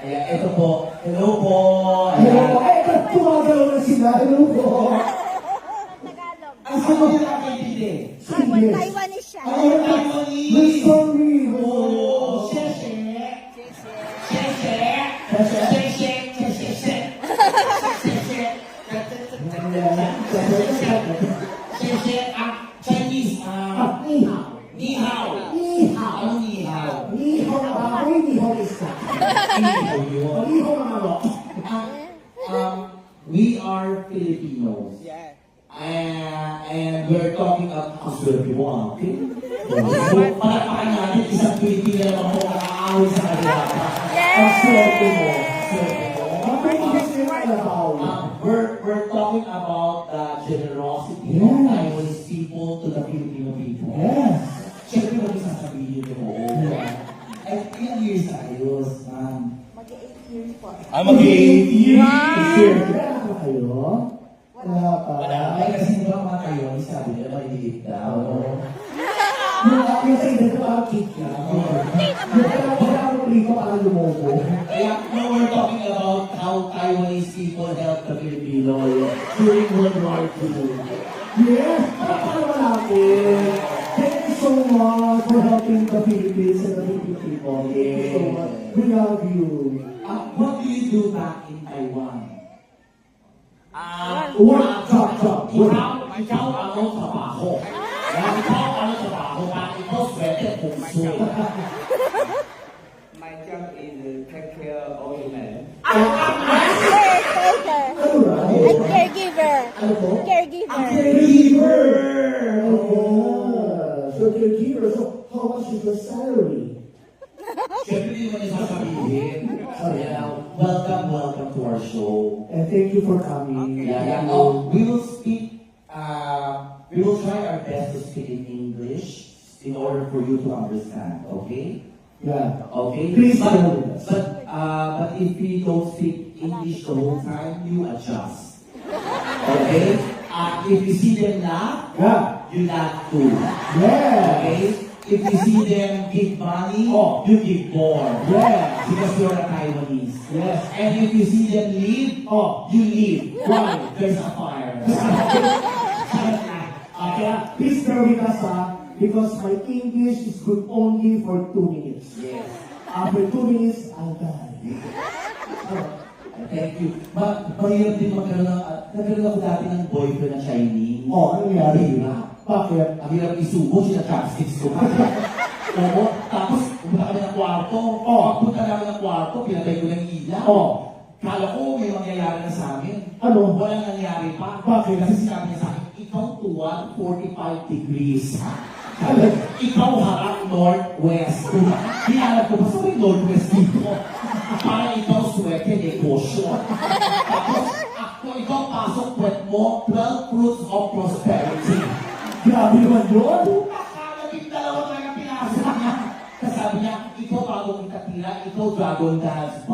Ayan, ito po. Hello po. Hello, ay, tumagalaw na sila. Hello po. Tagalog. Ang sino yung nakakaintindi? Sige. Taiwanese siya. Ayun, Taiwanese. May story mo. Oh, Sheshe. Sheshe. Sheshe. Sheshe. Sheshe. Sheshe. Chinese. Ni hao. Ni hao. Ni hao. Ano ni hao? Ni hao baboy, ni hao isa. Ni hao yun. Ni hao ano? We are Filipinos. Yeah. And we're talking about swerte mo, okay? So, palakpakan natin isang Pilipino naman po nakakaawin sa kanila. Ang swerte mo. Swerte mo. Bakit hindi sila alabaw? We're talking about the generosity of Yes. Taiwanese people to the Filipino people. Yes. Siyempre, huwag sasabihin mo. Ay, ilang years tayo, ma'am? Mag-8 years po. Mag-8 years! Kaya ba kayo? Wala pa. Ay, kasi di ba mga kayo, sabi nila, maliliit daw. Yung sa inyo, parang cake na. Yung parang rito, parang lumobo. Kaya, no, we're talking about how Taiwanese people help the Filipinos during World War II. Yes, parang natin. Thank you so much for helping the Philippines and the Filipino people. Thank you so much. We love you. What do you do back in Taiwan? Work, job. Ikaw ano trabaho? Ikaw ano trabaho? Bakit ikaw swerte puso? My job is take care of old man. Caretaker. Ano ba? And caregiver. Ano po? Caregiver. Caregiver! So, caregiver. So, how much is your salary? Siyempre hindi mo niya sasabihin. Welcome to our show. And thank you for coming. Yeah. We will speak, we will try our best to speak in English in order for you to understand, okay? Yeah. Okay? Please but, bear with us. but if we don't speak English the whole time, you adjust. Okay? If you see them laugh, Yeah. you laugh too. Yeah. Okay? If you see them give money, you give more. Yeah. Because you're a Taiwanese. Yes. And if you see them leave, you leave. Why? There's a fire. Kaya, please bear with us, because my English is good only for 2 minutes. Yes. After 2 minutes, I'll die. Thank you. Mahirap din nagkaroon ako dati ng boyfriend na Chinese. Ano nangyari? Ang hirap. Bakit? Ang hirap isubo, sila chopsticks ko. Oo. Tapos, pumunta kami ng kwarto. Pagpunta namin ng kwarto, pinatay ko ng ilaw. Kala ko may mangyayari na sa amin. Ano? Walang nangyari pa. Bakit? Kasi sinabi niya sa akin, ikaw tuwan, 45 degrees. Ikaw harap northwest. Hinalap ko ba sa may northwest dito? Para ikaw swerte, negosyo. Tapos, ikaw pasok puwet mo, 12 fruits of prosperity. Grabe naman yun. Nakalabing dalawa talaga pinasok niya. Kasi sabi niya, ikaw bagong katira, ikaw dragon dance.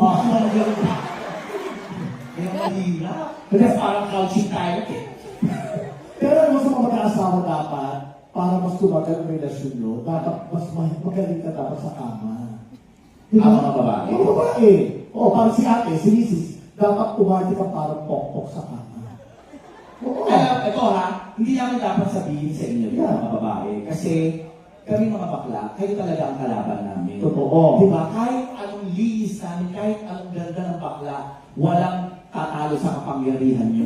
Kaya mahirap. Kasi parang couching tayo. Pero ano sa mga mag-aasawa dapat, para mas tumagal ang relasyon nyo, dapat mas magaling ka dapat sa kama. Ang mga babae? Mga babae. Oo, parang si ate, si Mrs. Dapat umati ka parang pokpok sa kama. Oo. Kaya ito ha, hindi namin dapat sabihin sa inyo yung Yeah. mga babae. Kasi kami mga bakla, kayo talaga ang kalaban namin. Totoo. Diba? Kahit anong linis namin, kahit anong ganda ng bakla, walang tatalo sa kapangyarihan nyo.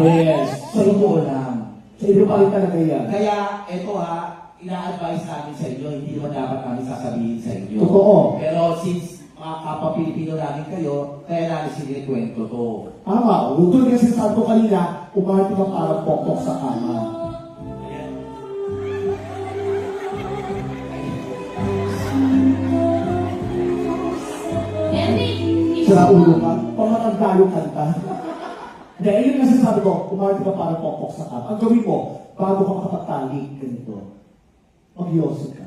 Yes. Sa totoo lang. Sa inyo pa rin talaga yan. Kaya ito ha, ina-advise namin sa inyo, hindi naman dapat namin sasabihin sa inyo. Totoo. Pero since mga kapwa-Pilipino namin kayo, kaya namin sinikwento to. Tama. Luto niya si Santo kanina, umati ka parang pokpok sa kama. Sira ulo ka. Pamatanda yung kanta. Hindi, yun kasi sabi ko, umati ka parang pokpok sa kama. Ang gawin mo, bago ka makapagtalik, ganito. Mag-yosi ka.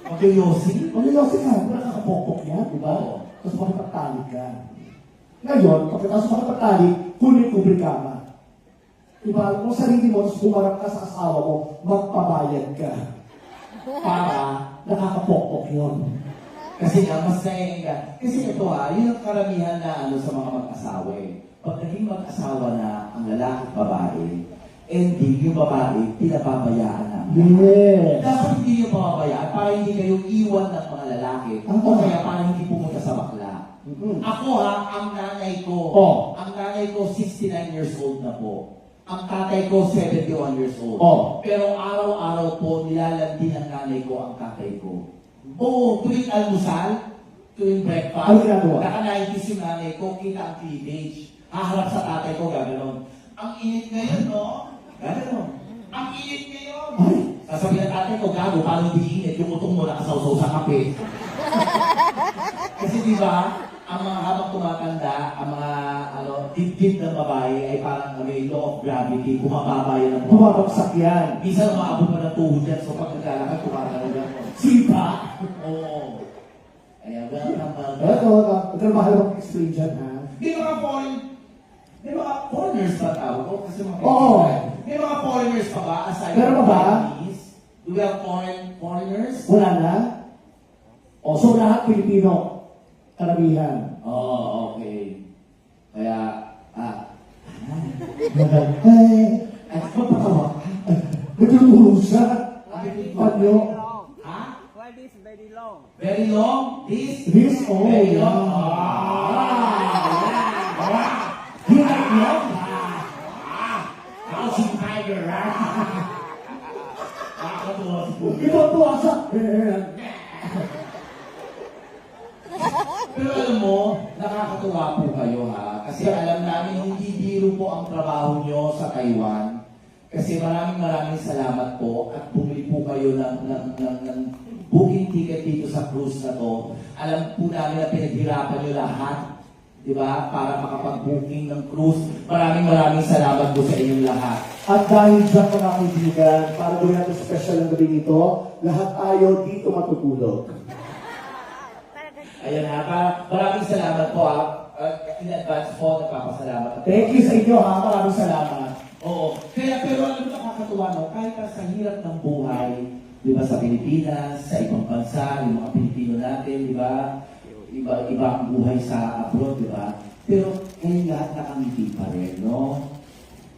Mag-yosi? Mag-yosi ka, wala nakapokpok yan, di ba? Tapos makipagtalik ka. Ngayon, pagkatapos makipagtalik, kulit-kubri ka ma. Diba, kung sarili mo, tapos humarap ka sa asawa mo, magpabayad ka. Para nakakapokpok yun. Kasi nga, mas naiinga. Kasi ito yun ang karamihan na sa mga mag-asawa eh. Pag naging mag-asawa na ang lalaki at babae, ending yung babae, pinababayaan na. Yes. Dapat hindi yung pababayaan para hindi kayo iwan ng mga lalaki. O kaya para hindi pumunta sa bakla. Ako ang nanay ko. Oh. Ang nanay ko 69 years old na po. Ang tatay ko 71 years old. Oh. Pero araw-araw po nilalandi ng nanay ko ang tatay ko. Oo, tuwing almusal, tuwing breakfast, Ano ginagawa? naka-90s yung nanay ko, kita ang cleavage. Haharap sa tatay ko, gano'n. Ang init ngayon, no? Gano'n. Ang init ngayon. Ay. Sasabihin ng tatay ko, gago, paano hindi init? Yung utong mo nakasawsaw sa kape. Kasi di ba, ang mga habang tumatanda, ang mga dibdib ng babae ay parang may law of gravity, bumababa yan ng Bumabagsak yan. Minsan umaabot pa ng tuhod yan, so pag naglalakad, tumatanda yan. Sipa. Oo. Kaya welcome, welcome. Ito, trabaho lang explain dyan, ha? May mga foreigners ba tawag ko? Kasi mga Oo. May mga foreigners pa ba? Aside Meron from ba? Chinese? Do we have foreigners? Wala na? O, so lahat Pilipino. Karamihan. Oh, okay. Kaya, Ay, mapatawa. Nagtutulong siya. Panyo. ha? Why this very long? Very long? This? This, oh. Very long? You like long? Housing tiger, ha? Nakakatuwa si Puggy. Ito tuwa siya. Pero alam mo, nakakatuwa po kayo ha. Kasi alam namin hindi biro po ang trabaho nyo sa Taiwan. Kasi maraming salamat po at bumili po kayo ng booking ticket dito sa cruise na to. Alam po namin na pinaghirapan nyo lahat, di ba? Para makapag-booking ng cruise. Maraming salamat po sa inyong lahat. At dahil dyan mga kaibigan, para gawin natin special ng gabi nito, lahat tayo dito matutulog. Ayan ha, maraming salamat po ha. In advance po, nagpapasalamat. Thank you sa inyo ha. Maraming salamat. Oo. Pero alam mo, nakakatuwa no, kahit sa hirap ng buhay, di ba, sa Pilipinas, sa ibang bansa, yung mga Pilipino natin, di ba, iba ang buhay sa abroad, di ba? Pero kayo lahat nakangiti pa rin, no?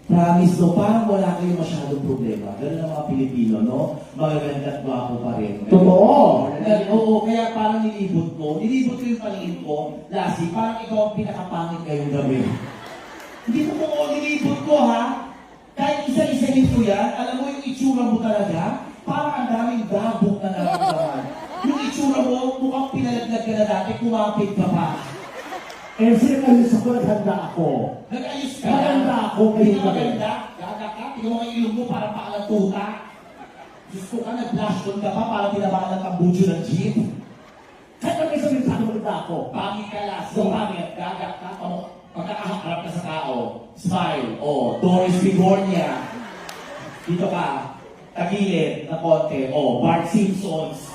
Promise, no, parang wala kayo masyadong problema. Ganun ang mga Pilipino, no? Magaganda at gwapo pa rin. Totoo. Oo, kaya parang nilibot ko yung paningin ko, Lassie, parang ikaw ang pinakapangit ngayong gabi. Hindi mo ko nilibot ko, ha? Kahit isa-isahin ko yan, alam mo yung itsura mo talaga, parang ang daming dabog na nararamdaman. Yung itsura mo, mukhang pinalaglag ka na dati, kumapit ka pa. Eh, sinakalis ako, naghanda ako. Nag-ayos ka Maganda ako Hindi ngayon ka gabi. maganda. Gaga ka. Tingnan mo ang ilong mo para paalang tuta. Diyos ko ka, nag-blush on ka pa para tinabakan ng tambucho ng jeep. Kahit ang isang minsan, maganda ako. Pangit ka last. So, pangit. Gaga ka. Pagkakaharap ka sa tao. Smile. Oh, Doris Figornia. Dito ka. Tagilid na konti. Oh, Bart Simpsons.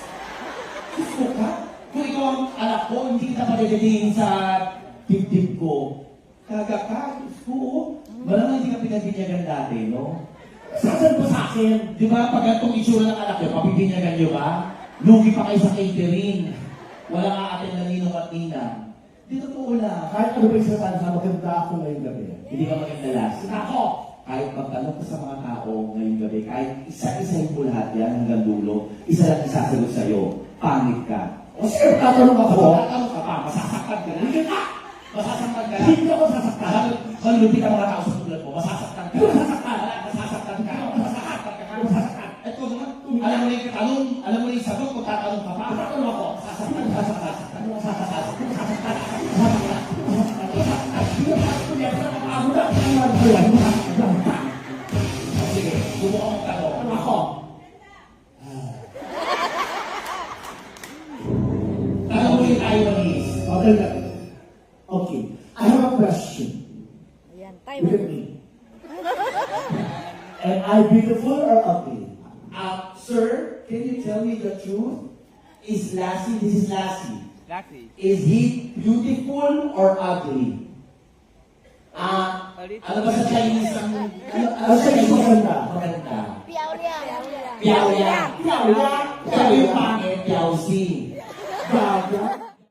Diyos ko ka. Kung ikaw ang anak ko, hindi kita padededihin sa dibdib ko. Kaga ka, Diyos ko. Malamang hindi ka pinagbinyagan dati, no? Sasan po sa akin. Di ba, pag ganitong itsura ng anak nyo, papibinyagan nyo ba? Lugi pa kayo sa catering. Wala nga atin na ninong at ninang. Di totoo lang. Kahit ano ba yung sinasabi sa maganda ako ngayong gabi. Hindi ka maging last. Ako! Kahit magtanong ka sa mga tao ngayong gabi, kahit isa-isahin mo lahat yan hanggang dulo, isa lang isasagot sa'yo, pangit ka. O sige, tatanong ako. Tatanong ka pa, masasaktan ka na. Hindi ka! Masasaktan ka na. Hindi ako sasaktan. Malulupit ang mga tao sa tulad mo, masasaktan ka. Masasaktan ka. Masasaktan ka. Masasaktan. Ito naman, alam mo na yung tanong, alam mo na yung sagot kung tatanong ka pa. Tatanong ako, masasaktan ka. Masasaktan ka. Masasaktan ka. Sige, subukan mo tanong. Ako. Tanong mo yung Taiwanese. Okay na. Okay. I have a question. Ayan, Look at Taiwan. me. Am I beautiful or ugly? Sir, can you tell me the truth? Is Lassie, this is Lassie, Lucky. is he beautiful or ugly? Ano ba sa Chinese ang... Ano sa Chinese maganda? Maganda. Piao liang. Piao liang. Piao liang. Pero yung pangit, piao si. Gaga.